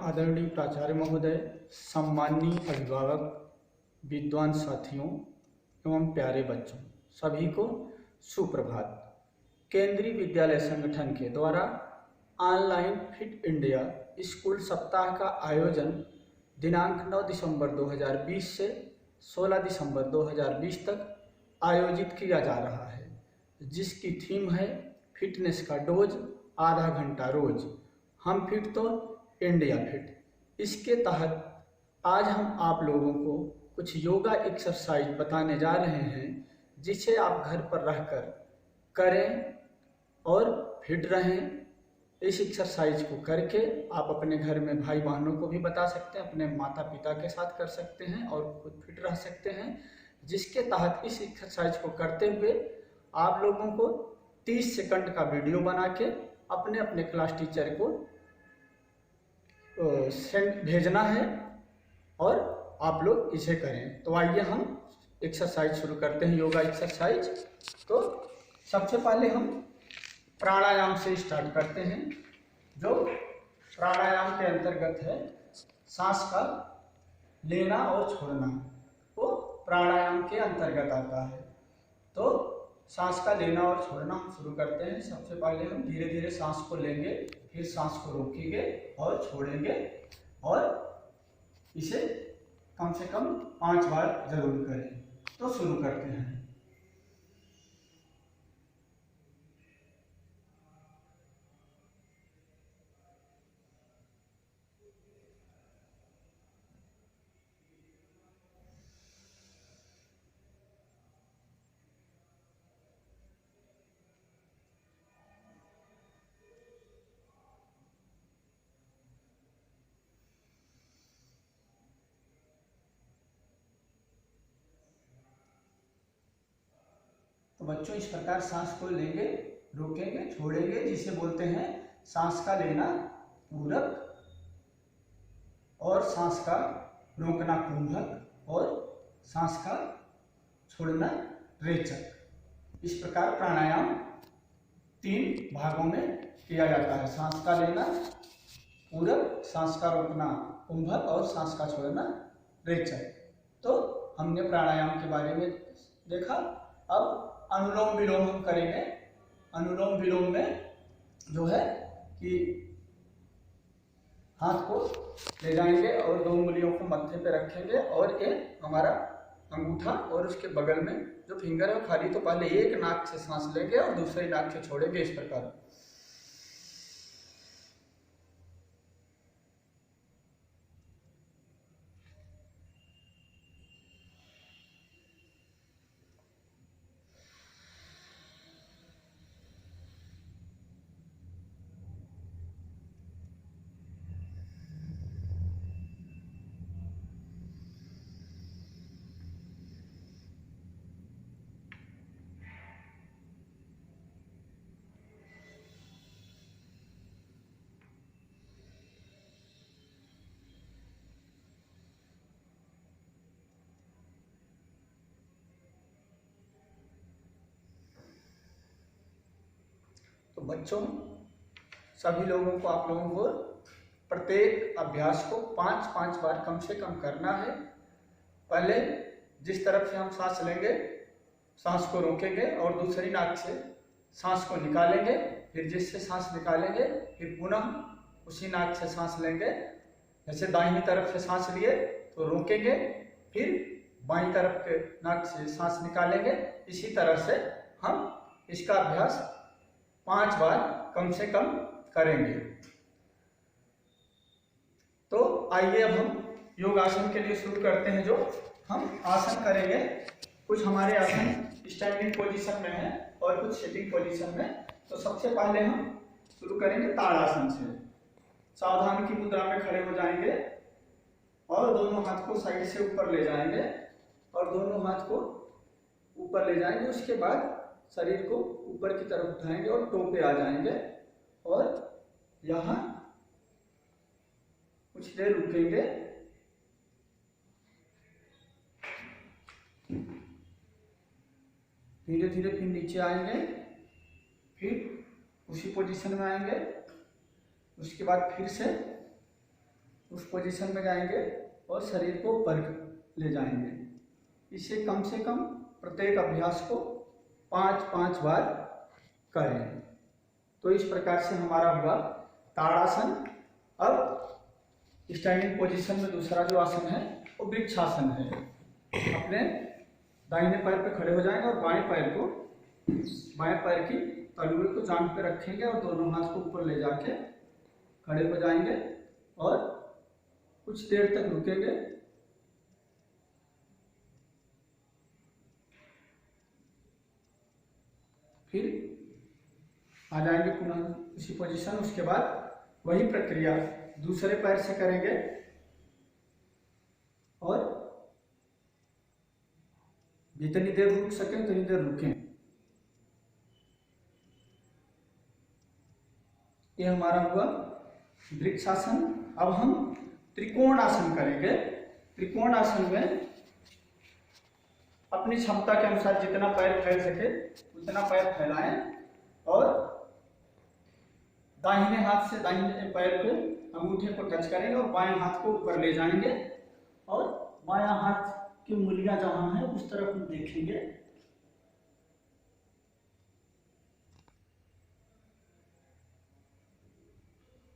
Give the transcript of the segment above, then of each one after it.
आदरणीय प्राचार्य महोदय, सम्माननीय अभिभावक, विद्वान साथियों एवं प्यारे बच्चों, सभी को सुप्रभात। केंद्रीय विद्यालय संगठन के द्वारा ऑनलाइन फिट इंडिया स्कूल सप्ताह का आयोजन दिनांक 9 दिसंबर 2020 से 16 दिसंबर 2020 तक आयोजित किया जा रहा है, जिसकी थीम है फिटनेस का डोज आधा घंटा रोज, हम फिट तो इंडिया फिट। इसके तहत आज हम आप लोगों को कुछ योगा एक्सरसाइज बताने जा रहे हैं, जिसे आप घर पर रहकर करें और फिट रहें। इस एक्सरसाइज को करके आप अपने घर में भाई बहनों को भी बता सकते हैं, अपने माता पिता के साथ कर सकते हैं और खुद फिट रह सकते हैं। जिसके तहत इस एक्सरसाइज को करते हुए आप लोगों को 30 सेकंड का वीडियो बना के अपने अपने क्लास टीचर को भेजना है और आप लोग इसे करें। तो आइए हम एक्सरसाइज शुरू करते हैं, योगा एक्सरसाइज। तो सबसे पहले हम प्राणायाम से स्टार्ट करते हैं, जो प्राणायाम के अंतर्गत है सांस का लेना और छोड़ना, वो प्राणायाम के अंतर्गत आता है। तो सांस का लेना और छोड़ना हम शुरू करते हैं। सबसे पहले हम धीरे धीरे सांस को लेंगे, फिर सांस को रोकेंगे और छोड़ेंगे, और इसे कम से कम 5 बार जरूर करें। तो शुरू करते हैं। तो बच्चों, इस प्रकार सांस को लेंगे, रोकेंगे, छोड़ेंगे, जिसे बोलते हैं सांस का लेना पूरक और सांस का रोकना कुंभक और सांस का छोड़ना रेचक। इस प्रकार प्राणायाम 3 भागों में किया जाता है: सांस का लेना पूरक, सांस का रोकना कुंभक और सांस का छोड़ना रेचक। तो हमने प्राणायाम के बारे में देखा। अब अनुलोम विलोम हम करेंगे। अनुलोम विलोम में जो है कि हाथ को ले जाएंगे और 2 उंगलियों को मत्थे पे रखेंगे और ये हमारा अंगूठा और उसके बगल में जो फिंगर है वो खाली। तो पहले एक नाक से सांस लेंगे और दूसरी नाक से छोड़ेंगे, इस प्रकार। तो बच्चों, सभी लोगों को, आप लोगों को प्रत्येक अभ्यास को 5-5 बार कम से कम करना है। पहले जिस तरफ से हम सांस लेंगे, सांस को रोकेंगे और दूसरी नाक से सांस को निकालेंगे, फिर जिससे सांस निकालेंगे फिर पुनः उसी नाक से सांस लेंगे। जैसे दाहिनी तरफ से सांस लिए तो रोकेंगे, फिर बाईं तरफ के नाक से सांस निकालेंगे। इसी तरह से हम इसका अभ्यास 5 बार कम से कम करेंगे। तो आइए अब हम योगासन के लिए शुरू करते हैं। जो हम आसन करेंगे, कुछ हमारे आसन स्टैंडिंग पोजीशन में है और कुछ सिटिंग पोजीशन में। तो सबसे पहले हम शुरू करेंगे ताड़ासन से। सावधान की मुद्रा में खड़े हो जाएंगे और दोनों हाथ को साइड से ऊपर ले जाएंगे और दोनों हाथ को ऊपर ले जाएंगे। उसके बाद शरीर को ऊपर की तरफ उठाएंगे और टो पे आ जाएंगे और यहाँ कुछ देर रुकेंगे। धीरे धीरे फिर नीचे आएंगे, फिर उसी पोजीशन में आएंगे। उसके बाद फिर से पोजीशन में जाएंगे और शरीर को ऊपर ले जाएंगे। इसे कम से कम प्रत्येक अभ्यास को 5-5 बार करें। तो इस प्रकार से हमारा हुआ ताड़ासन। अब स्टैंडिंग पोजीशन में दूसरा जो आसन है वो वृक्षासन है। अपने दाहिने पैर पे खड़े हो जाएंगे और बाएं पैर की तलवे को जांघ पे रखेंगे और दोनों हाथ को ऊपर ले जाके खड़े हो जाएंगे और कुछ देर तक रुकेंगे। फिर आ जाएंगे पुनः उसी पोजीशन। उसके बाद वही प्रक्रिया दूसरे पैर से करेंगे और जितनी देर रुक सके उतनी देर रुकें। ये हमारा हुआ वृक्षासन। अब हम त्रिकोण आसन करेंगे। त्रिकोण आसन में अपनी क्षमता के अनुसार जितना पैर फैल सके उतना पैर फैलाएं और दाहिने हाथ से दाहिने पैर के अंगूठे को टच करेंगे और बाएं हाथ को ऊपर ले जाएंगे और बायां हाथ की उंगलियां जहां है उस तरफ देखेंगे।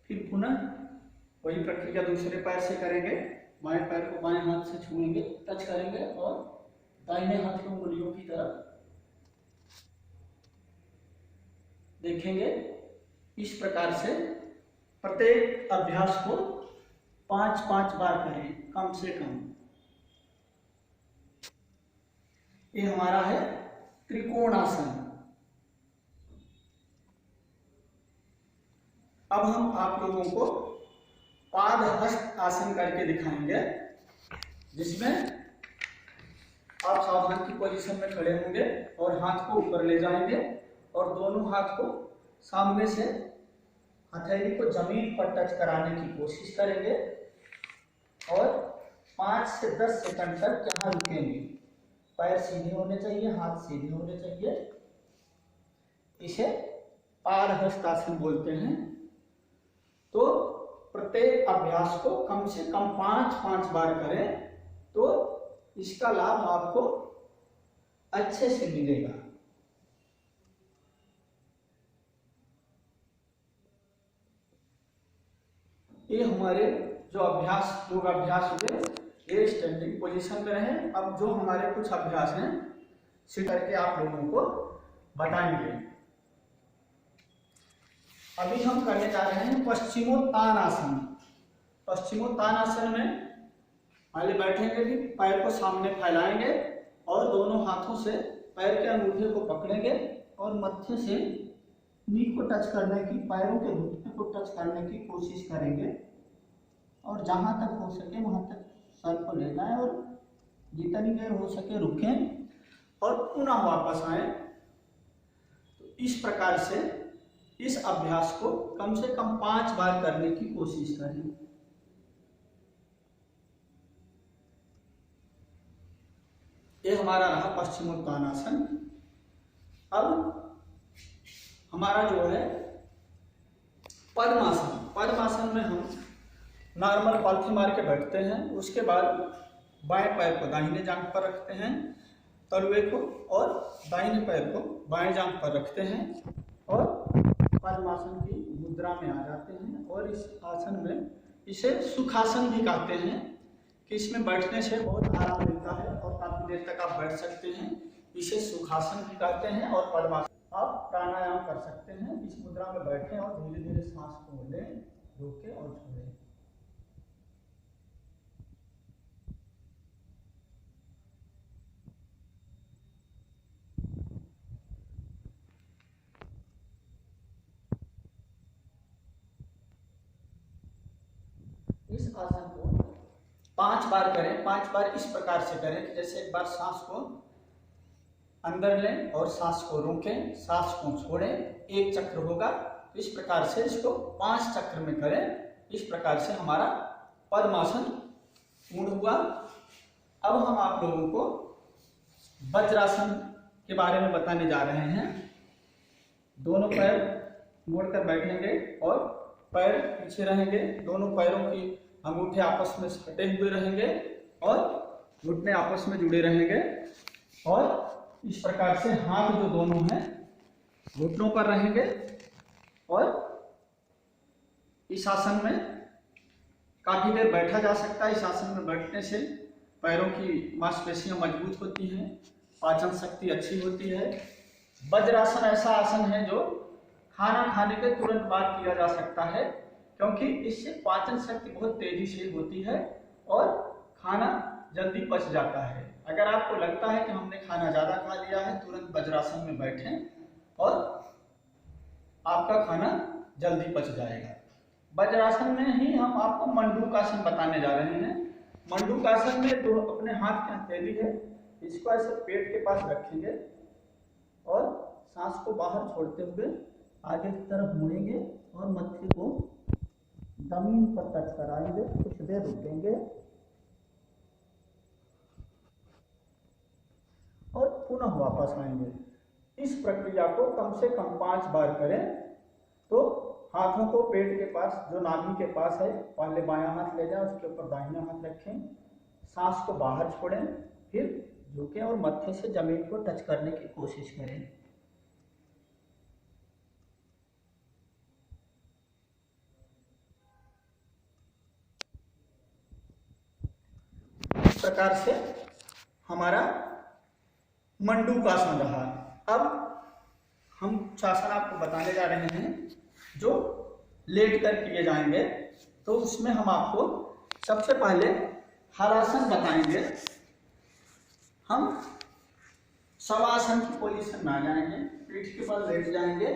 फिर पुनः वही प्रक्रिया दूसरे पैर से करेंगे। बाएं पैर को बाएं हाथ से छूएंगे, टच करेंगे और दाहिने हाथ की उंगलियों की तरफ देखेंगे। इस प्रकार से प्रत्येक अभ्यास को 5-5 बार करें कम से कम। ये हमारा है त्रिकोण आसन। अब हम आप लोगों को पादहस्त आसन करके दिखाएंगे, जिसमें आप सावधान की पोजीशन में खड़े होंगे और हाथ को ऊपर ले जाएंगे और दोनों हाथ को सामने से हथेली को जमीन पर टच कराने की कोशिश करेंगे और 5 से 10 सेकंड तक यहाँ रुकेंगे। पैर सीधे होने चाहिए, हाथ सीधे होने चाहिए। इसे पादहस्त आसन बोलते हैं। तो प्रत्येक अभ्यास को कम से कम 5-5 बार करें तो इसका लाभ आपको अच्छे से मिलेगा। ये हमारे जो योगाभ्यास हुए ये स्टैंडिंग पोजीशन में रहे। अब जो हमारे कुछ अभ्यास हैं इसी करके आप लोगों को बताएंगे। अभी हम करने जा रहे हैं पश्चिमोत्तानासन। पश्चिमोत्तानासन में पहले बैठेंगे, भी पैर को सामने फैलाएंगे और दोनों हाथों से पैर के अंगूठे को पकड़ेंगे और मत्थे से नी को टच करने की, पैरों के घुटने को टच करने की कोशिश करेंगे और जहां तक हो सके वहां तक सर को ले जाएं और जितनी देर हो सके रुकें और पुनः वापस आए। तो इस प्रकार से इस अभ्यास को कम से कम 5 बार करने की कोशिश करें। ये हमारा रहा पश्चिमोत्तानासन। अब हमारा जो है पद्मासन। पद्मासन में हम नॉर्मल पालथी मार के बैठते हैं। उसके बाद बाएं पैर को दाहिने जांघ पर रखते हैं, तलवे को, और दाहिने पैर को बाएं जांघ पर रखते हैं और पद्मासन की मुद्रा में आ जाते हैं। और इस आसन में इसे सुखासन भी कहते हैं कि इसमें बैठने से बहुत आराम मिलता है और काफी देर तक आप बैठ सकते हैं। इसे सुखासन भी कहते हैं। और पद्मासन आप प्राणायाम कर सकते हैं। इस मुद्रा में बैठें और धीरे धीरे सांस को लें, रोकें और छोड़ें। इस आसन को 5 बार करें। 5 बार इस प्रकार से करें कि जैसे एक बार सांस को अंदर लें और सांस को रोकें, सांस को छोड़ें, एक चक्र होगा। इस प्रकार से इसको 5 चक्र में करें। इस प्रकार से हमारा पद्मासन पूर्ण हुआ। अब हम आप लोगों को वज्रासन के बारे में बताने जा रहे हैं। दोनों पैर मोड़कर बैठेंगे और पैर पीछे रहेंगे। दोनों पैरों की अंगूठे आपस में सटे हुए रहेंगे और घुटने आपस में जुड़े रहेंगे और इस प्रकार से हाथ जो दोनों हैं घुटनों पर रहेंगे और इस आसन में काफी देर बैठा जा सकता है। इस आसन में बैठने से पैरों की मांसपेशियां मजबूत होती हैं, पाचन शक्ति अच्छी होती है। वज्रासन ऐसा आसन है जो खाना खाने के तुरंत बाद किया जा सकता है, क्योंकि इससे पाचन शक्ति बहुत तेजी से होती है और खाना जल्दी पच जाता है। अगर आपको लगता है कि हमने खाना ज्यादा खा लिया है, तुरंत वज्रासन में बैठें और आपका खाना जल्दी पच जाएगा। वज्रासन में ही हम आपको मंडूकासन बताने जा रहे हैं। मंडूकासन में जो अपने हाथ की हथेली है इसको ऐसे पेट के पास रखेंगे और सांस को बाहर छोड़ते हुए आगे की तरफ मुड़ेंगे और मत्थे को जमीन पर टच कराएंगे, कुछ देर रुकेंगे और पुनः वापस आएंगे। इस प्रक्रिया को कम से कम 5 बार करें। तो हाथों को पेट के पास जो नाभि के पास है पहले बायां हाथ ले जाएं, उसके ऊपर दाहिना हाथ रखें, सांस को बाहर छोड़ें, फिर झुकें और मत्थे से जमीन को टच करने की कोशिश करें। इस प्रकार से हमारा मंडूकासन रहा। अब हम आसन आपको बताने जा रहे हैं जो लेट कर किए जाएंगे। तो उसमें हम आपको सबसे पहले हलासन बताएंगे। हम शवासन की पोजीशन में आ जाएंगे, पीठ के बल लेट जाएंगे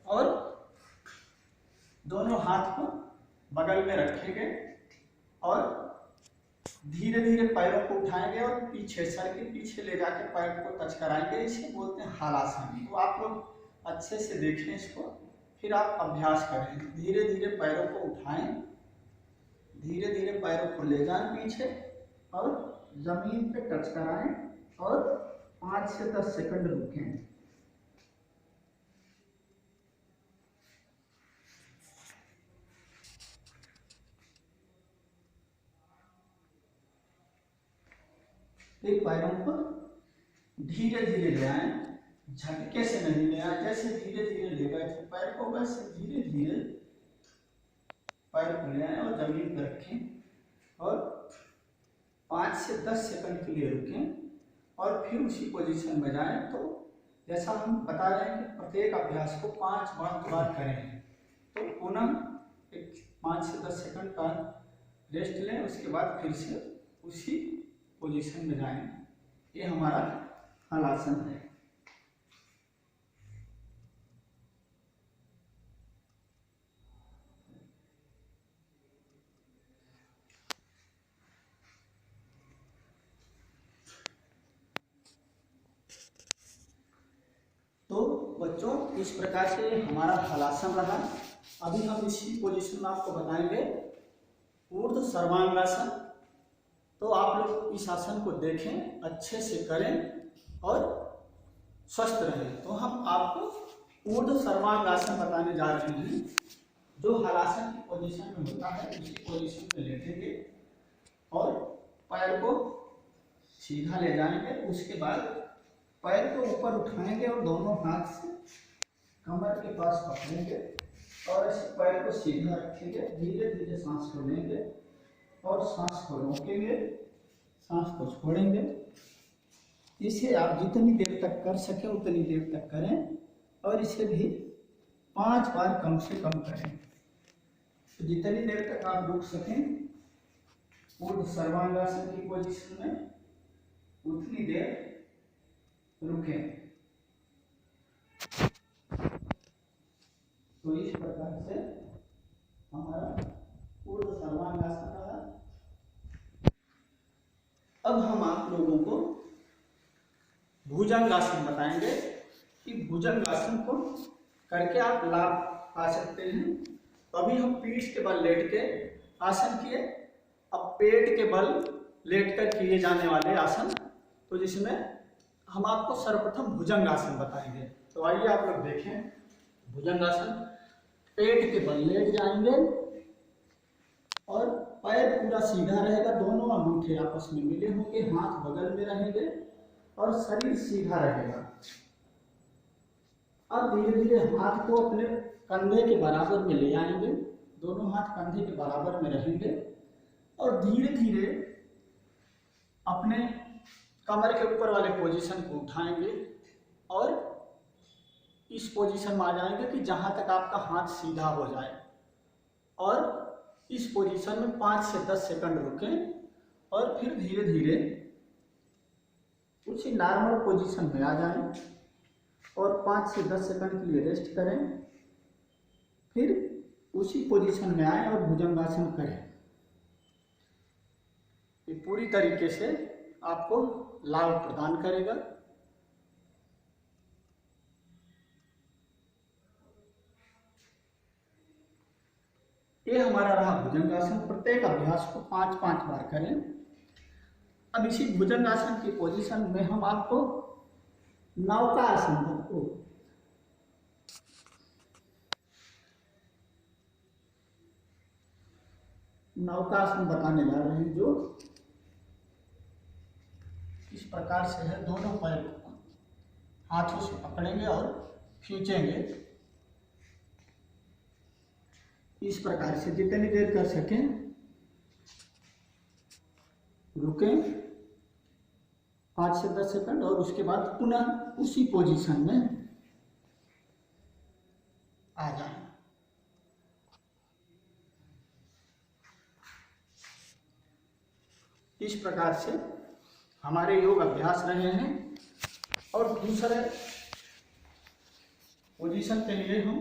और दोनों हाथ को बगल में रखेंगे और धीरे धीरे पैरों को उठाएंगे और पीछे सर के पीछे ले जाकर पैर को टच कराएंगे। इसे बोलते हैं हलासन। तो आप लोग अच्छे से देखें इसको, फिर आप अभ्यास करें। धीरे धीरे पैरों को उठाएं, धीरे धीरे पैरों को ले जाएं पीछे और जमीन पे टच कराएं और 5 से 10 सेकंड रुकें। फिर पैरों को धीरे धीरे ले आए, झटके से नहीं ले आए। जैसे धीरे धीरे ले गए थे पैर को, वैसे धीरे धीरे पैर को ले आए और जमीन पर रखें और 5 से 10 सेकंड के लिए रुकें और फिर उसी पोजीशन में जाएं। तो जैसा हम बता रहे हैं कि प्रत्येक अभ्यास को 5 बार करें। तो पुनः 5 से 10 सेकंड का रेस्ट लें, उसके बाद फिर से उसी पोजीशन में जाएं। ये हमारा हलासन है। तो बच्चों इस प्रकार से हमारा हलासन रहा। अभी हम इसी पोजीशन में आपको बताएंगे ऊर्ध्व सर्वांगासन। तो आप लोग इस आसन को देखें, अच्छे से करें और स्वस्थ रहें। तो हम आपको ऊर्ध्व सर्वांगासन बताने जा रहे हैं, जो हलासन की पोजीशन में होता है। उसी पोजीशन में लेटेंगे और पैर को सीधा ले जाएंगे। उसके बाद पैर को ऊपर उठाएंगे और दोनों हाथ से कमर के पास पकड़ेंगे और इस पैर को सीधा रखेंगे। धीरे धीरे सांस को लेंगे और सांस को रोकेंगे, सांस को छोड़ेंगे। इसे आप जितनी देर तक कर सके उतनी देर तक करें और इसे भी 5 बार कम से कम करें। तो जितनी देर तक आप रुक सकें ऊर्ध्व सर्वांगासन की पोजीशन में, उतनी देर रुकें। तो इस प्रकार से हमारा ऊर्ध्व सर्वांगासन रहा। अब हम आप लोगों को भुजंगासन बताएंगे कि भुजंगासन को करके आप लाभ पा सकते हैं। तो अभी हम पीठ के बल लेट के आसन किए, अब पेट के बल लेट कर किए जाने वाले आसन, तो जिसमें हम आपको सर्वप्रथम भुजंगासन बताएंगे। तो आइए आप लोग देखें भुजंगासन। पेट के बल लेट जाएंगे और पैर पूरा सीधा रहेगा, दोनों अंगूठे आपस में मिले होंगे, हाथ बगल में रहेंगे और शरीर सीधा रहेगा। अब धीरे धीरे हाथ को अपने कंधे के बराबर में ले आएंगे, दोनों हाथ कंधे के बराबर में रहेंगे और धीरे धीरे अपने कमर के ऊपर वाले पोजीशन को उठाएंगे और इस पोजीशन में आ जाएंगे कि जहां तक आपका हाथ सीधा हो जाए, और इस पोजीशन में 5 से 10 सेकंड रुकें और फिर धीरे धीरे उसी नॉर्मल पोजीशन में आ जाएं और 5 से 10 सेकंड के लिए रेस्ट करें, फिर उसी पोजीशन में आए और भुजंगासन करें। ये पूरी तरीके से आपको लाभ प्रदान करेगा। ये हमारा रहा भुजंगासन। प्रत्येक अभ्यास को 5-5 बार करें। अब इसी भुजंगासन की पोजीशन में हम आपको नौकासन को नौकासन बताने जा रहे हैं, जो इस प्रकार से है। दोनों पैर को हाथों से पकड़ेंगे और खींचेंगे इस प्रकार से, जितनी देर कर सकें। रुकें 5 से 10 सेकंड और उसके बाद पुनः उसी पोजीशन में आ जाएं। इस प्रकार से हमारे योग अभ्यास रहे हैं। और दूसरे पोजीशन के लिए हम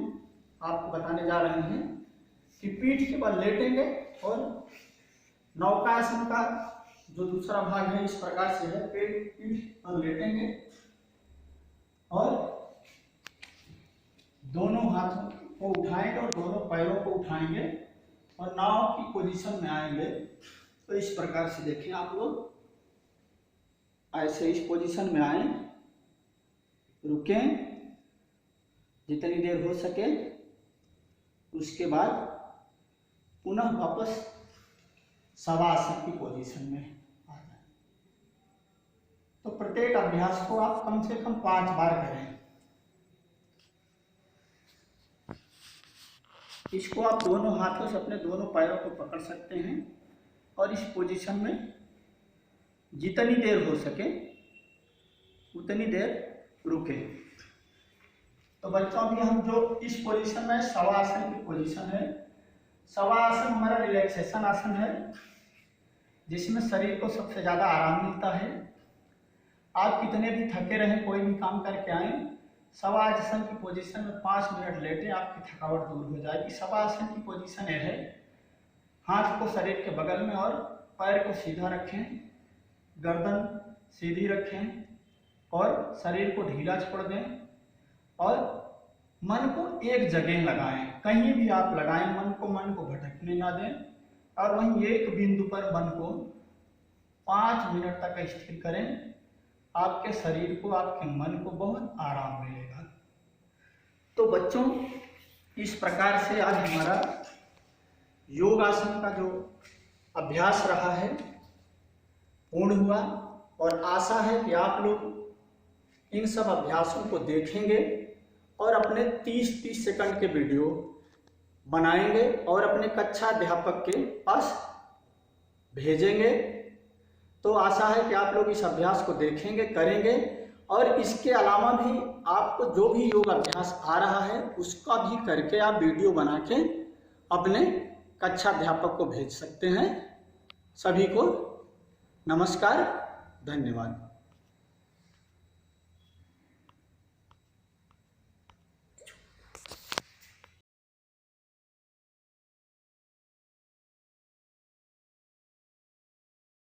आपको बताने जा रहे हैं कि पीठ के बल लेटेंगे और नौकासन का जो दूसरा भाग है इस प्रकार से है। पीठ पर लेटेंगे और दोनों हाथों को उठाएंगे और दोनों पैरों को उठाएंगे और नाव की पोजीशन में आएंगे। तो इस प्रकार से देखें आप लोग, ऐसे इस पोजीशन में आए, रुकें जितनी देर हो सके, उसके बाद पुनः वापस शवासन की पोजीशन में आ जाए। तो प्रत्येक अभ्यास को आप कम से कम 5 बार करें। इसको आप दोनों हाथों से अपने दोनों पैरों को पकड़ सकते हैं और इस पोजीशन में जितनी देर हो सके उतनी देर रुके। तो बच्चों अभी हम जो इस पोजीशन में शवासन की पोजीशन है। शवासन हमारा रिलैक्सेशन आसन है, जिसमें शरीर को सबसे ज़्यादा आराम मिलता है। आप कितने भी थके रहें, कोई भी काम करके आए, शवासन की पोजीशन में 5 मिनट लेटे, आपकी थकावट दूर हो जाएगी। शवासन की पोजीशन यह है, हाथ को शरीर के बगल में और पैर को सीधा रखें, गर्दन सीधी रखें और शरीर को ढीला छोड़ दें और मन को एक जगह लगाएं। कहीं भी आप लगाएं, मन को भटकने ना दें और वहीं एक बिंदु पर मन को 5 मिनट तक स्थिर करें। आपके शरीर को, आपके मन को बहुत आराम मिलेगा। तो बच्चों, इस प्रकार से आज हमारा योगासन का जो अभ्यास रहा है पूर्ण हुआ और आशा है कि आप लोग इन सब अभ्यासों को देखेंगे और अपने 30-30 सेकंड के वीडियो बनाएंगे और अपने कक्षा अध्यापक के पास भेजेंगे। तो आशा है कि आप लोग इस अभ्यास को देखेंगे, करेंगे और इसके अलावा भी आपको जो भी योग अभ्यास आ रहा है उसका भी करके आप वीडियो बना के अपने कक्षा अध्यापक को भेज सकते हैं। सभी को नमस्कार, धन्यवाद।